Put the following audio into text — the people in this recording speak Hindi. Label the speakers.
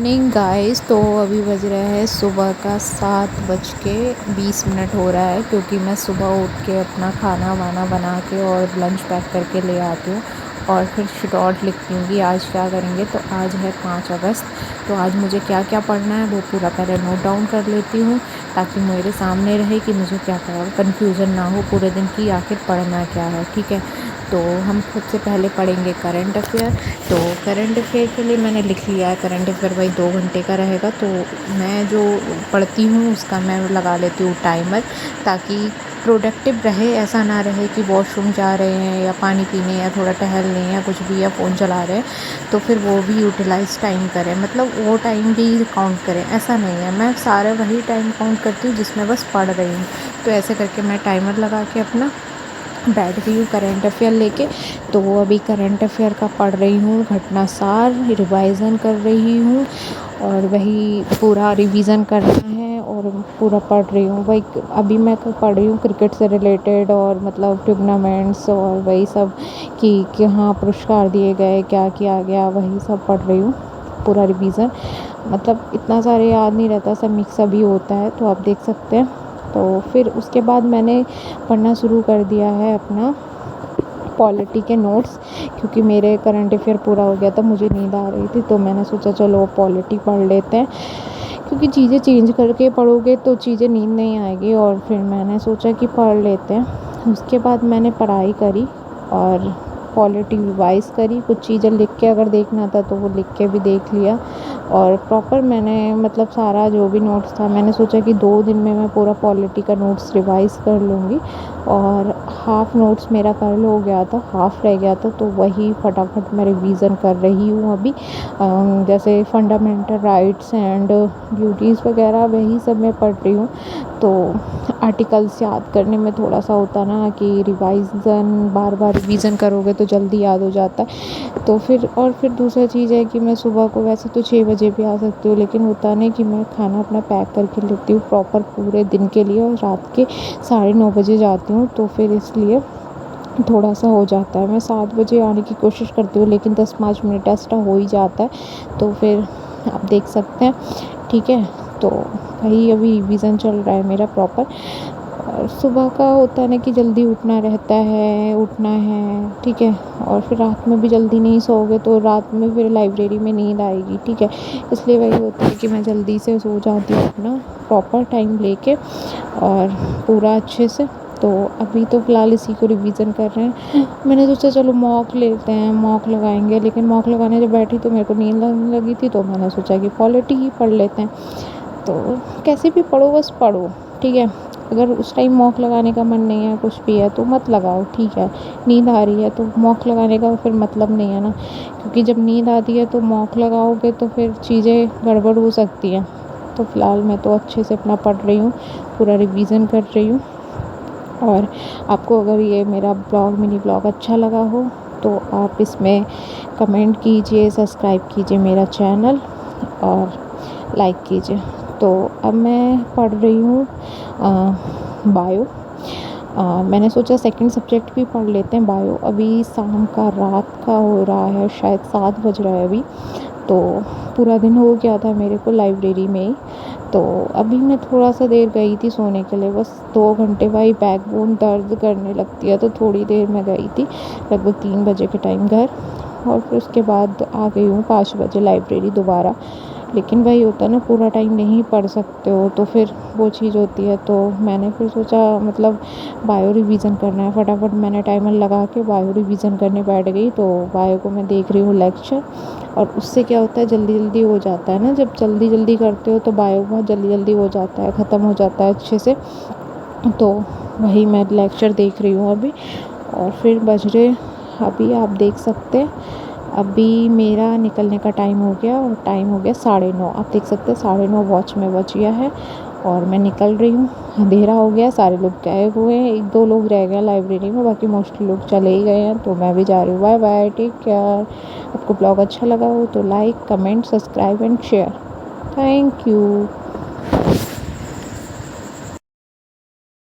Speaker 1: Morning guys. तो अभी बज रहा है सुबह का 7:20 हो रहा है, क्योंकि मैं सुबह उठ के अपना खाना वाना बना के और लंच पैक करके ले आती हूँ और फिर शॉर्ट लिखती हूँ कि आज क्या करेंगे। तो आज है 5 अगस्त, तो आज मुझे क्या क्या पढ़ना है वो पूरा पहले नोट डाउन कर लेती हूँ, ताकि मेरे सामने रहे कि मुझे क्या कन्फ्यूज़न ना हो पूरे दिन की आखिर पढ़ना क्या है। ठीक है, तो हम सबसे पहले पढ़ेंगे करंट अफेयर। तो करंट अफेयर के लिए मैंने लिख लिया है, करंट अफेयर भाई 2 घंटे का रहेगा। तो मैं जो पढ़ती हूँ उसका मैं लगा लेती हूँ टाइमर, ताकि प्रोडक्टिव रहे। ऐसा ना रहे कि वॉशरूम जा रहे हैं या पानी पीने या थोड़ा टहल लें या कुछ भी, या फ़ोन चला रहे हैं तो फिर वो भी यूटिलाइज़ टाइम करें, मतलब वो टाइम भी काउंट करें। ऐसा नहीं है, मैं सारा वही टाइम काउंट करती हूँ जिसमें बस पढ़ रही हूँ। तो ऐसे करके मैं टाइमर लगा के अपना बैठ गई हूँ करंट अफेयर लेके। तो वो अभी करंट अफेयर का पढ़ रही हूँ, घटनासार रिवाइज़न कर रही हूँ और वही पूरा रिवीज़न करना है और पूरा पढ़ रही हूँ। वही अभी मैं पढ़ रही हूँ क्रिकेट से रिलेटेड, और मतलब टूर्नामेंट्स और वही सब कि हाँ पुरस्कार दिए गए, क्या किया गया, वही सब पढ़ रही हूँ पूरा रिवीज़न। मतलब इतना सारे याद नहीं रहता, सब मिक्स अभी होता है, तो आप देख सकते हैं। तो फिर उसके बाद मैंने पढ़ना शुरू कर दिया है अपना पॉलिटी के नोट्स, क्योंकि मेरे करंट अफेयर पूरा हो गया था, मुझे नींद आ रही थी, तो मैंने सोचा चलो पॉलिटी पढ़ लेते हैं, क्योंकि चीज़ें चेंज करके पढ़ोगे तो चीज़ें नींद नहीं आएगी। और फिर मैंने सोचा कि पढ़ लेते हैं। उसके बाद मैंने पढ़ाई करी और पॉलिटी रिवाइज़ करी, कुछ चीज़ें लिख के अगर देखना था तो वो लिख के भी देख लिया। और प्रॉपर मैंने मतलब सारा जो भी नोट्स था, मैंने सोचा कि 2 दिन में मैं पूरा पॉलिटी का नोट्स रिवाइज़ कर लूँगी। और हाफ़ नोट्स मेरा कल हो गया था, हाफ़ रह गया था, तो वही फटाफट मैं रिवीज़न कर रही हूँ अभी। जैसे फंडामेंटल राइट्स एंड ड्यूटीज़ वगैरह वही सब मैं पढ़ रही हूँ। तो आर्टिकल्स याद करने में थोड़ा सा होता ना कि रिवाइज़न बार बार रिवीज़न करोगे तो जल्दी याद हो जाता है। तो फिर दूसरा चीज़ है कि मैं सुबह को वैसे तो 6 बजे भी आ सकती हूँ, लेकिन होता नहीं कि मैं खाना अपना पैक करके लेती हूँ प्रॉपर पूरे दिन के लिए, और रात के 9:30 बजे जाती हूँ, तो फिर इसलिए थोड़ा सा हो जाता है। मैं 7 बजे आने की कोशिश करती हूँ, लेकिन 10-5 मिनट एक्स्ट्रा हो ही जाता है, तो फिर आप देख सकते हैं। ठीक है, तो वही अभी रिवीज़न चल रहा है मेरा प्रॉपर। और सुबह का होता है ना कि जल्दी उठना रहता है, उठना है, ठीक है। और फिर रात में भी जल्दी नहीं सोओगे तो रात में फिर लाइब्रेरी में नींद आएगी, ठीक है। इसलिए वही होता है कि मैं जल्दी से सो जाती हूँ अपना प्रॉपर टाइम लेके और पूरा अच्छे से। तो अभी तो फ़िलहाल इसी को रिवीज़न कर रहे हैं। मैंने सोचा चलो मॉक लेते हैं, मॉक लगाएंगे, लेकिन मॉक लगाने जब बैठी तो मेरे को नींद लगने लगी थी, तो मैंने सोचा कि पॉलिटी ही पढ़ लेते हैं। तो कैसे भी पढ़ो, बस पढ़ो, ठीक है। अगर उस टाइम मॉक लगाने का मन नहीं है, कुछ भी है, तो मत लगाओ, ठीक है। नींद आ रही है तो मॉक लगाने का फिर मतलब नहीं है ना, क्योंकि जब नींद आती है तो मॉक लगाओगे तो फिर चीज़ें गड़बड़ हो सकती हैं। तो फ़िलहाल मैं तो अच्छे से अपना पढ़ रही हूँ, पूरा रिवीज़न कर रही हूँ। और आपको अगर ये मेरा ब्लॉग मिनी ब्लॉग अच्छा लगा हो तो आप इसमें कमेंट कीजिए, सब्सक्राइब कीजिए मेरा चैनल और लाइक कीजिए। तो अब मैं पढ़ रही हूँ बायो। मैंने सोचा सेकंड सब्जेक्ट भी पढ़ लेते हैं बायो। अभी शाम का रात का हो रहा है, शायद 7 बज रहा है अभी। तो पूरा दिन हो गया था मेरे को लाइब्रेरी में ही। तो अभी मैं थोड़ा सा देर गई थी सोने के लिए, बस 2 घंटे। भाई बैकबोन दर्द करने लगती है, तो थोड़ी देर मैं गई थी, लगभग 3 बजे के टाइम घर। और फिर उसके बाद आ गई हूँ 5 बजे लाइब्रेरी दोबारा। लेकिन वही होता है ना, पूरा टाइम नहीं पढ़ सकते हो, तो फिर वो चीज़ होती है। तो मैंने फिर सोचा मतलब बायो रिवीज़न करना है, फटाफट मैंने टाइमर लगा के बायो रिवीज़न करने बैठ गई। तो बायो को मैं देख रही हूँ लेक्चर, और उससे क्या होता है जल्दी जल्दी हो जाता है ना, जब जल्दी जल्दी करते हो तो बायो बहुत जल्दी जल्दी हो जाता है, ख़त्म हो जाता है अच्छे से। तो वही मैं लेक्चर देख रही हूँ अभी। और फिर बज रहे, अभी आप देख सकते हैं, अभी मेरा निकलने का टाइम हो गया, और टाइम हो गया 9:30। आप देख सकते हैं 9:30 वॉच में बज गया है और मैं निकल रही हूँ। अंधेरा हो गया, सारे लोग गए हुए हैं, 1-2 लोग रह गए लाइब्रेरी में, बाकी मोस्टली लोग चले ही गए हैं। तो मैं भी जा रही हूँ। Bye bye, take care. आपको ब्लॉग अच्छा लगा हो तो like, comment, subscribe and share. Thank you.